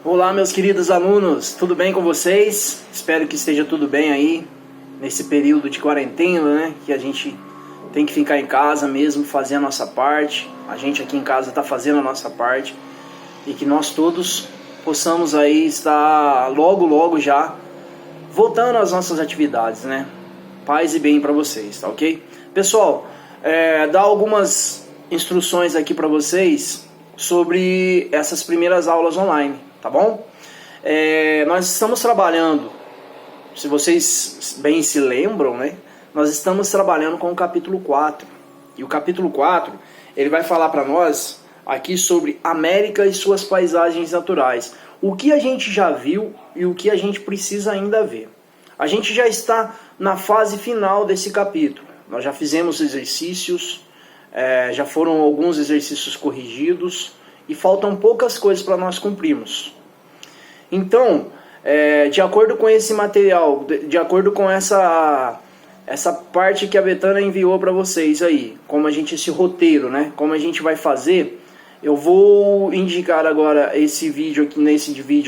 Olá, meus queridos alunos, tudo bem com vocês? Espero que esteja tudo bem aí nesse período de quarentena, né? Que a gente tem que ficar em casa mesmo, fazer a nossa parte. A gente aqui em casa está fazendo a nossa parte e que nós todos possamos aí estar logo já voltando às nossas atividades, né? Paz e bem para vocês, tá ok? Pessoal, dar algumas instruções aqui para vocês sobre essas primeiras aulas online, tá bom? Nós estamos trabalhando, se vocês bem se lembram, né? Nós estamos trabalhando com o capítulo 4. E o capítulo 4, ele vai falar para nós aqui sobre América e suas paisagens naturais. O que a gente já viu e o que a gente precisa ainda ver. A gente já está na fase final desse capítulo. Nós já fizemos exercícios, já foram alguns exercícios corrigidos e faltam poucas coisas para nós cumprirmos. Então, de acordo com esse material, de acordo com essa parte que a Betânia enviou para vocês aí, esse roteiro, né? Como a gente vai fazer, eu vou indicar agora nesse vídeo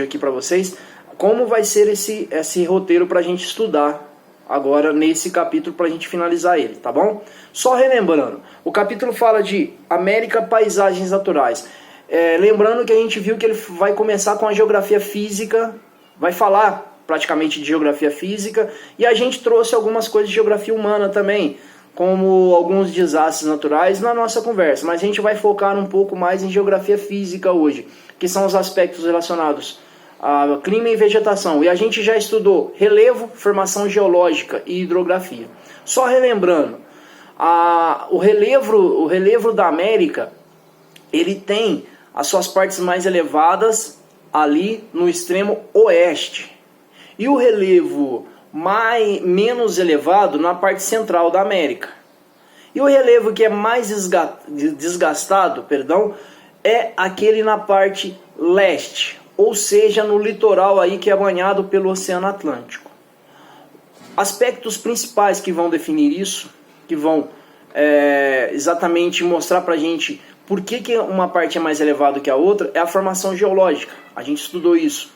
aqui para vocês, como vai ser esse roteiro para a gente estudar agora nesse capítulo para a gente finalizar ele, tá bom? Só relembrando, o capítulo fala de América, paisagens naturais. Lembrando que a gente viu que ele vai começar com a geografia física, vai falar praticamente de geografia física, e a gente trouxe algumas coisas de geografia humana também, como alguns desastres naturais na nossa conversa, mas a gente vai focar um pouco mais em geografia física hoje, que são os aspectos relacionados a clima e vegetação, e a gente já estudou relevo, formação geológica e hidrografia. Só relembrando, o relevo da América, ele tem as suas partes mais elevadas ali no extremo oeste, e o relevo menos elevado na parte central da América. E o relevo que é mais desgastado, é aquele na parte leste, ou seja, no litoral aí que é banhado pelo Oceano Atlântico. Aspectos principais que vão definir isso, que vão exatamente mostrar pra gente por que uma parte é mais elevada que a outra, é a formação geológica. A gente estudou isso.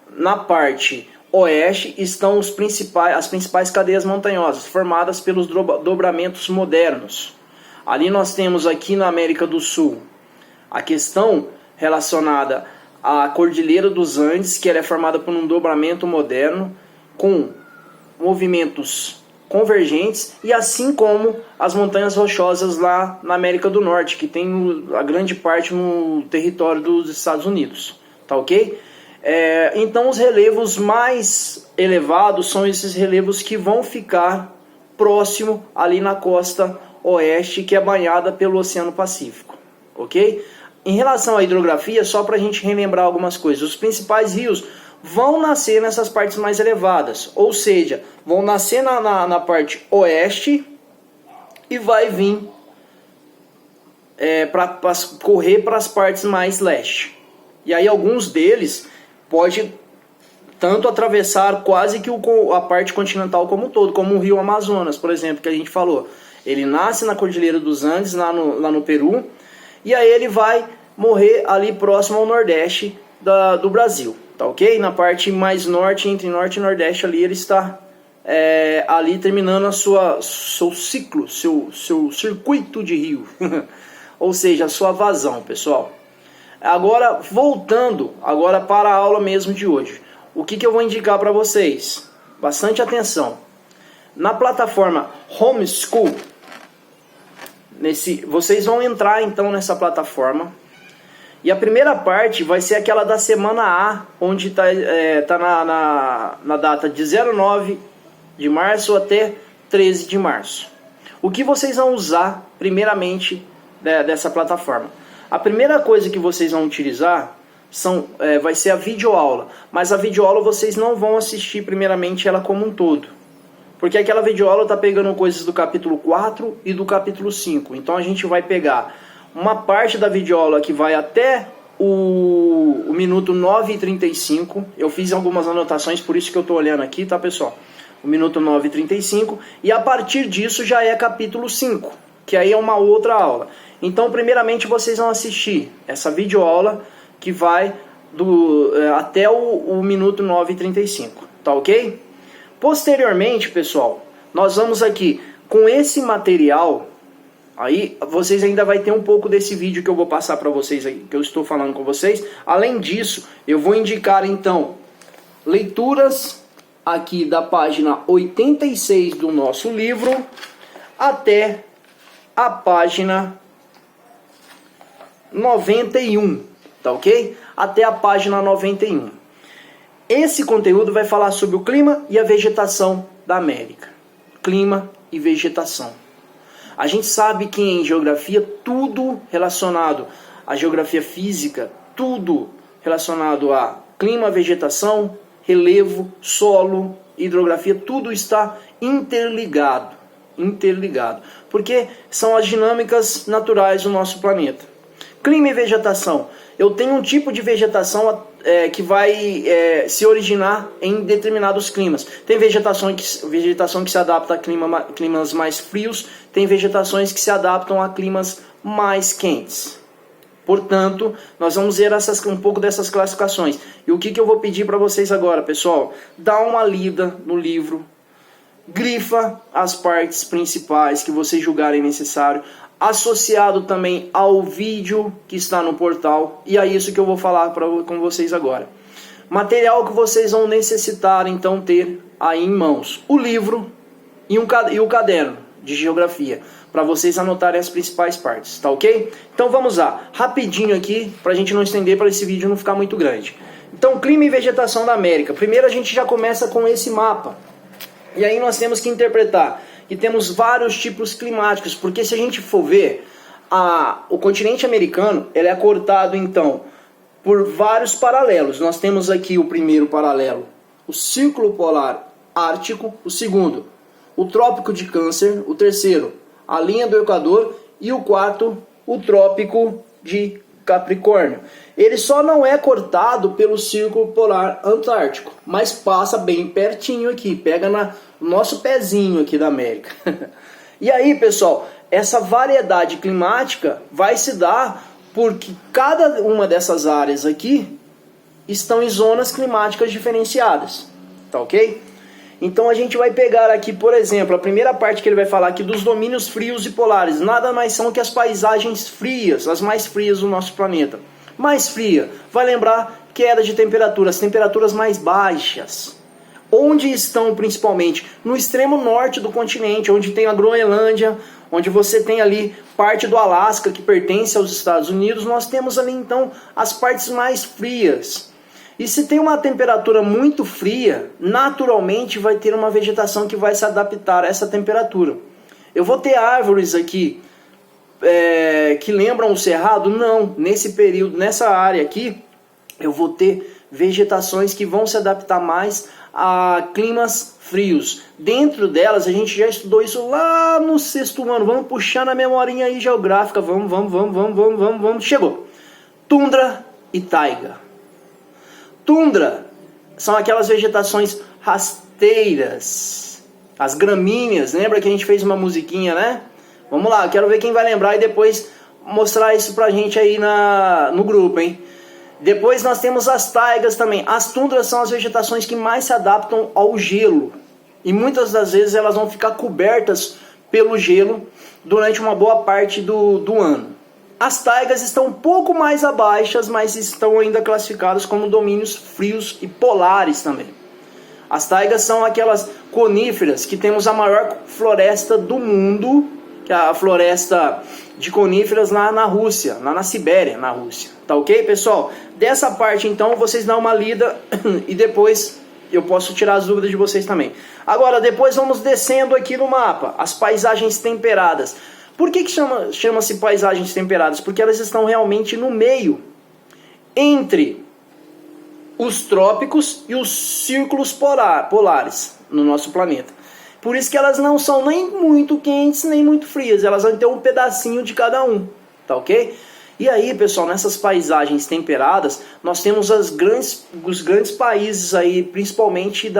Na parte oeste estão as principais cadeias montanhosas, formadas pelos dobramentos modernos. Ali nós temos aqui na América do Sul a questão relacionada à Cordilheira dos Andes, que ela é formada por um dobramento moderno com movimentos convergentes, e assim como as montanhas rochosas lá na América do Norte, que tem a grande parte no território dos Estados Unidos, tá ok? Então os relevos mais elevados são esses relevos que vão ficar próximo ali na costa oeste, que é banhada pelo Oceano Pacífico, ok? Em relação à hidrografia, só para a gente relembrar algumas coisas, os principais rios vão nascer nessas partes mais elevadas, ou seja, vão nascer na parte oeste e vai vir para correr para as partes mais leste. E aí alguns deles pode tanto atravessar quase que a parte continental como um todo, como o rio Amazonas, por exemplo, que a gente falou. Ele nasce na Cordilheira dos Andes, lá no Peru, e aí ele vai morrer ali próximo ao nordeste do Brasil. Tá ok? Na parte mais norte, entre norte e nordeste, ali ele está ali terminando seu ciclo, seu circuito de rio. Ou seja, a sua vazão, pessoal. Agora, voltando para a aula mesmo de hoje. O que eu vou indicar para vocês? Bastante atenção. Na plataforma Homeschool, vocês vão entrar então nessa plataforma. E a primeira parte vai ser aquela da semana A, onde tá na data de 09 de março até 13 de março. O que vocês vão usar primeiramente dessa plataforma? A primeira coisa que vocês vão utilizar vai ser a videoaula. Mas a videoaula vocês não vão assistir primeiramente ela como um todo. Porque aquela videoaula está pegando coisas do capítulo 4 e do capítulo 5. Então a gente vai pegar uma parte da videoaula que vai até o minuto 9h35. Eu fiz algumas anotações, por isso que eu estou olhando aqui, tá, pessoal? O minuto 9h35. E a partir disso já é capítulo 5, que aí é uma outra aula. Então, primeiramente, vocês vão assistir essa videoaula que vai até o minuto 9h35, tá ok? Posteriormente, pessoal, nós vamos aqui com esse material. Aí vocês ainda vai ter um pouco desse vídeo que eu vou passar para vocês aí, que eu estou falando com vocês. Além disso, eu vou indicar então leituras aqui da página 86 do nosso livro até a página 91, tá ok? Até a página 91. Esse conteúdo vai falar sobre o clima e a vegetação da América. Clima e vegetação. A gente sabe que em geografia, tudo relacionado à geografia física, tudo relacionado a clima, vegetação, relevo, solo, hidrografia, tudo está interligado. Porque são as dinâmicas naturais do nosso planeta. Clima e vegetação. Eu tenho um tipo de vegetação que vai se originar em determinados climas. Tem vegetação que se adapta a climas mais frios, tem vegetações que se adaptam a climas mais quentes. Portanto, nós vamos ver um pouco dessas classificações. E o que eu vou pedir para vocês agora, pessoal? Dá uma lida no livro, grifa as partes principais que vocês julgarem necessário, associado também ao vídeo que está no portal, e é isso que eu vou falar com vocês agora. Material que vocês vão necessitar então ter aí em mãos: o livro e o caderno de geografia, para vocês anotarem as principais partes, tá ok? Então vamos lá, rapidinho aqui, para a gente não estender, para esse vídeo não ficar muito grande. Então, clima e vegetação da América. Primeiro a gente já começa com esse mapa, e aí nós temos que interpretar que temos vários tipos climáticos, porque se a gente for ver, o continente americano ele é cortado então por vários paralelos. Nós temos aqui o primeiro paralelo, o Círculo Polar Ártico; o segundo, o Trópico de Câncer; o terceiro, a linha do Equador; e o quarto, o Trópico de Capricórnio. Ele só não é cortado pelo Círculo Polar Antártico, mas passa bem pertinho aqui, pega no nosso pezinho aqui da América. E aí, pessoal, essa variedade climática vai se dar porque cada uma dessas áreas aqui estão em zonas climáticas diferenciadas, tá ok? Então a gente vai pegar aqui, por exemplo, a primeira parte que ele vai falar aqui dos domínios frios e polares. Nada mais são que as paisagens frias, as mais frias do nosso planeta. Mais fria, vai lembrar queda de temperatura, as temperaturas mais baixas. Onde estão principalmente? No extremo norte do continente, onde tem a Groenlândia, onde você tem ali parte do Alasca que pertence aos Estados Unidos. Nós temos ali então as partes mais frias. E se tem uma temperatura muito fria, naturalmente vai ter uma vegetação que vai se adaptar a essa temperatura. Eu vou ter árvores aqui que lembram o cerrado? Não, nesse período, nessa área aqui, eu vou ter vegetações que vão se adaptar mais a climas frios. Dentro delas, a gente já estudou isso lá no 6º ano. Vamos puxar na memorinha aí geográfica. Vamos. Chegou. Tundra e taiga. Tundra são aquelas vegetações rasteiras, as gramíneas. Lembra que a gente fez uma musiquinha, né? Vamos lá, quero ver quem vai lembrar e depois mostrar isso pra gente aí no grupo, hein? Depois nós temos as taigas também. As tundras são as vegetações que mais se adaptam ao gelo. E muitas das vezes elas vão ficar cobertas pelo gelo durante uma boa parte do ano. As taigas estão um pouco mais abaixo, mas estão ainda classificadas como domínios frios e polares também. As taigas são aquelas coníferas que temos a maior floresta do mundo, que é a floresta de coníferas lá na Rússia, lá na Sibéria, na Rússia. Tá ok, pessoal? Dessa parte, então, vocês dão uma lida e depois eu posso tirar as dúvidas de vocês também. Agora, depois vamos descendo aqui no mapa, as paisagens temperadas. Por que chama-se paisagens temperadas? Porque elas estão realmente no meio, entre os trópicos e os círculos polares no nosso planeta. Por isso que elas não são nem muito quentes, nem muito frias. Elas vão ter um pedacinho de cada um, tá ok? E aí, pessoal, nessas paisagens temperadas, nós temos os grandes países aí, principalmente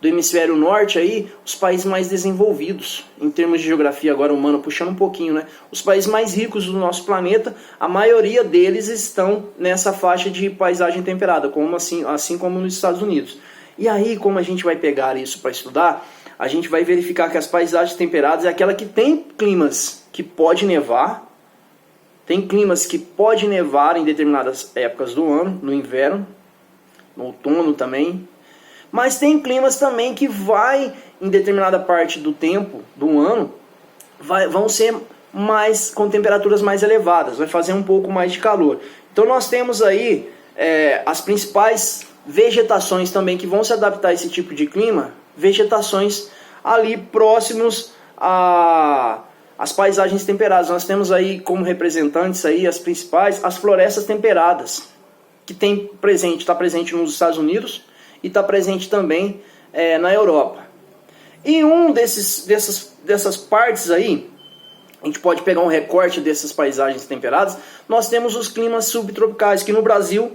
do hemisfério norte aí, os países mais desenvolvidos, em termos de geografia agora humana, puxando um pouquinho, né? Os países mais ricos do nosso planeta, a maioria deles estão nessa faixa de paisagem temperada, como assim como nos Estados Unidos. E aí, como a gente vai pegar isso para estudar, a gente vai verificar que as paisagens temperadas é aquela que tem climas que pode nevar, tem climas que pode nevar em determinadas épocas do ano, no inverno, no outono também, mas tem climas também que vai, em determinada parte do tempo, do ano, vão ser mais com temperaturas mais elevadas, vai fazer um pouco mais de calor. Então nós temos aí as principais vegetações também que vão se adaptar a esse tipo de clima, vegetações ali próximos às paisagens temperadas. Nós temos aí como representantes aí as principais, as florestas temperadas, que está presente nos Estados Unidos e está presente também na Europa. E dessas partes aí, a gente pode pegar um recorte dessas paisagens temperadas, nós temos os climas subtropicais, que no Brasil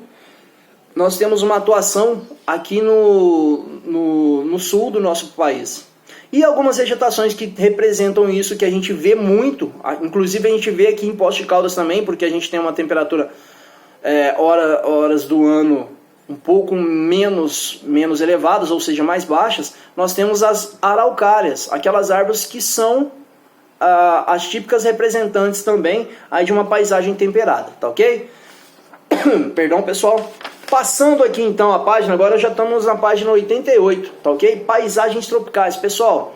nós temos uma atuação aqui no sul do nosso país. E algumas vegetações que representam isso, que a gente vê muito, inclusive a gente vê aqui em Poços de Caldas também, porque a gente tem uma temperatura horas do ano um pouco menos elevadas, ou seja, mais baixas. Nós temos as araucárias, aquelas árvores que são as típicas representantes também aí de uma paisagem temperada, tá ok? Perdão, pessoal. Passando aqui então a página, agora já estamos na página 88, tá ok? Paisagens tropicais. Pessoal,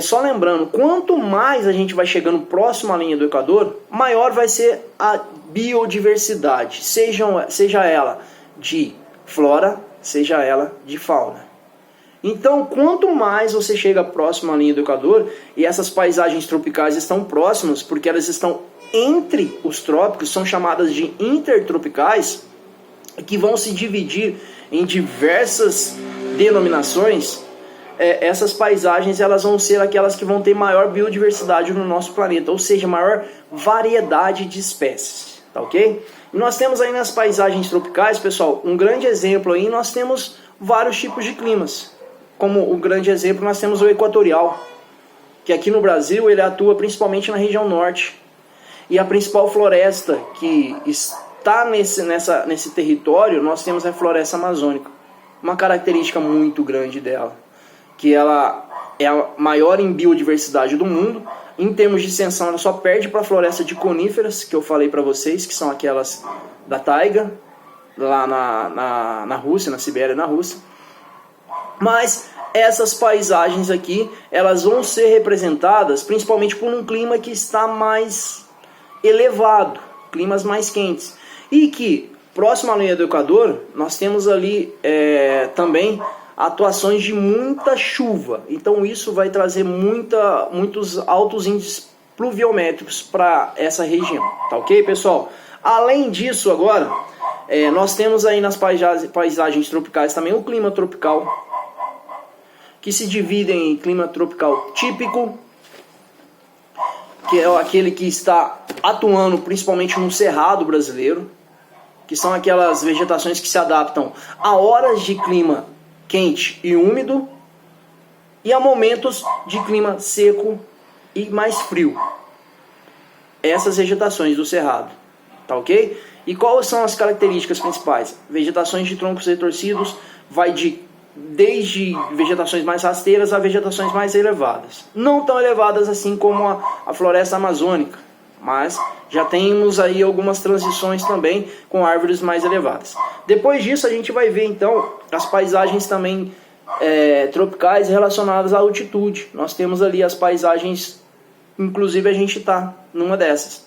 só lembrando, quanto mais a gente vai chegando próximo à linha do Equador, maior vai ser a biodiversidade, seja ela de flora, seja ela de fauna. Então, quanto mais você chega próximo à linha do Equador, e essas paisagens tropicais estão próximas, porque elas estão entre os trópicos, são chamadas de intertropicais, que vão se dividir em diversas denominações. Essas paisagens elas vão ser aquelas que vão ter maior biodiversidade no nosso planeta, ou seja, maior variedade de espécies, tá ok? E nós temos aí nas paisagens tropicais, pessoal, um grande exemplo aí, nós temos vários tipos de climas. Como um grande exemplo, nós temos o equatorial, que aqui no Brasil ele atua principalmente na região norte. E a principal floresta que está nesse território, nós temos a floresta amazônica. Uma característica muito grande dela, que ela é a maior em biodiversidade do mundo. Em termos de extensão, ela só perde para a floresta de coníferas, que eu falei para vocês, que são aquelas da taiga, lá na Rússia, na Sibéria, na Rússia. Mas essas paisagens aqui, elas vão ser representadas principalmente por um clima que está mais elevado, climas mais quentes. E que, próximo à linha do Equador, nós temos ali também atuações de muita chuva. Então isso vai trazer muitos altos índices pluviométricos para essa região. Tá ok, pessoal? Além disso, agora, nós temos aí nas paisagens tropicais também o clima tropical, que se dividem em clima tropical típico, que é aquele que está atuando principalmente no cerrado brasileiro, que são aquelas vegetações que se adaptam a horas de clima quente e úmido e a momentos de clima seco e mais frio. Essas vegetações do cerrado, tá ok? E quais são as características principais? Vegetações de troncos retorcidos, vai desde vegetações mais rasteiras a vegetações mais elevadas. Não tão elevadas assim como a floresta amazônica, mas já temos aí algumas transições também com árvores mais elevadas. Depois disso a gente vai ver então as paisagens também tropicais relacionadas à altitude. Nós temos ali as paisagens, inclusive a gente está numa dessas.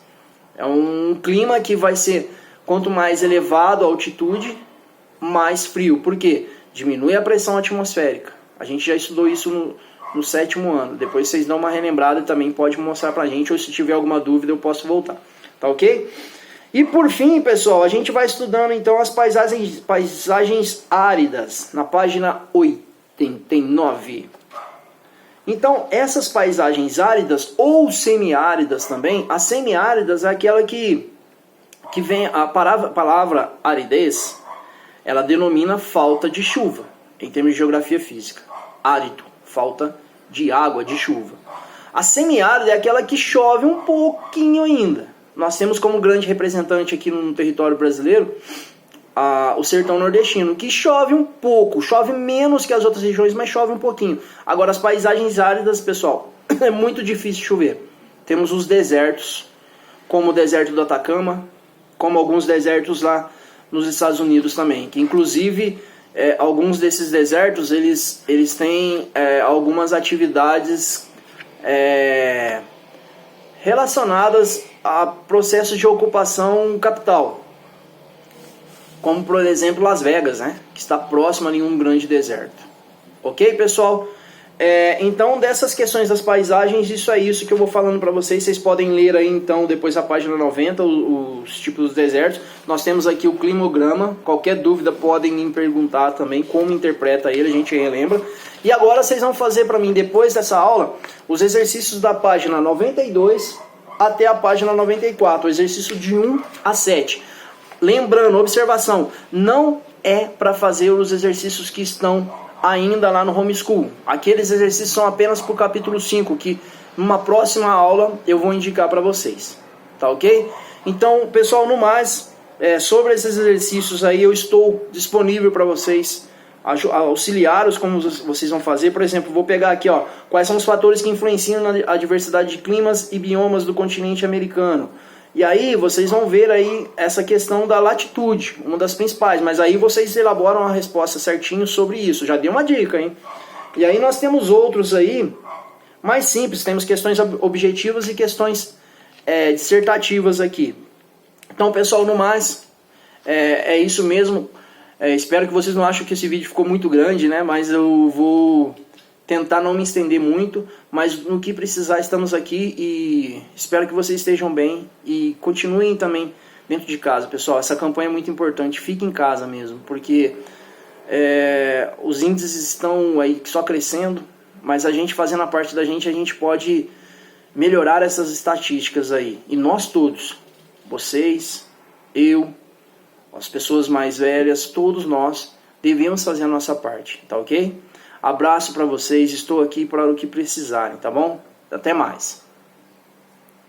É um clima que vai ser, quanto mais elevado a altitude, mais frio. Por quê? Diminui a pressão atmosférica. A gente já estudou isso no 7º ano. Depois vocês dão uma relembrada e também pode mostrar pra gente, ou se tiver alguma dúvida eu posso voltar. Tá ok? E por fim, pessoal, a gente vai estudando então as paisagens áridas, na página 89. Então, essas paisagens áridas ou semiáridas também, as semiáridas é aquela que vem, a palavra aridez, ela denomina falta de chuva, em termos de geografia física. árido, falta de água, de chuva. A semiárida é aquela que chove um pouquinho ainda. Nós temos como grande representante aqui no território brasileiro o sertão nordestino, que chove um pouco, chove menos que as outras regiões, mas chove um pouquinho. Agora as paisagens áridas, pessoal, é muito difícil chover. Temos os desertos, como o deserto do Atacama, como alguns desertos lá nos Estados Unidos também, que inclusive alguns desses desertos eles têm algumas atividades relacionadas a processos de ocupação capital, como por exemplo Las Vegas, né, que está próximo ali a um grande deserto. Ok, pessoal? Então, dessas questões das paisagens, isso é isso que eu vou falando para vocês. Vocês podem ler aí então depois a página 90, os tipos dos desertos. Nós temos aqui o climograma. Qualquer dúvida podem me perguntar também como interpreta ele, a gente relembra. E agora vocês vão fazer para mim, depois dessa aula, os exercícios da página 92 até a página 94, o exercício de 1 a 7. Lembrando, observação, não é para fazer os exercícios que estão ainda lá no homeschool. Aqueles exercícios são apenas para o capítulo 5, que numa próxima aula eu vou indicar para vocês. Tá ok? Então, pessoal, no mais, sobre esses exercícios aí, eu estou disponível para vocês, auxiliar-os como vocês vão fazer. Por exemplo, vou pegar aqui, ó, quais são os fatores que influenciam na diversidade de climas e biomas do continente americano. E aí vocês vão ver aí essa questão da latitude, uma das principais, mas aí vocês elaboram a resposta certinho sobre isso. Já dei uma dica, hein? E aí nós temos outros aí mais simples, temos questões objetivas e questões dissertativas aqui. Então, pessoal, no mais, é isso mesmo. Espero que vocês não achem que esse vídeo ficou muito grande, né? Mas eu vou tentar não me estender muito, mas no que precisar estamos aqui e espero que vocês estejam bem e continuem também dentro de casa, pessoal. Essa campanha é muito importante, fique em casa mesmo, porque os índices estão aí só crescendo, mas a gente fazendo a parte da gente, a gente pode melhorar essas estatísticas aí. E nós todos, vocês, eu, as pessoas mais velhas, todos nós devemos fazer a nossa parte, tá ok? Abraço para vocês, estou aqui para o que precisarem, tá bom? Até mais.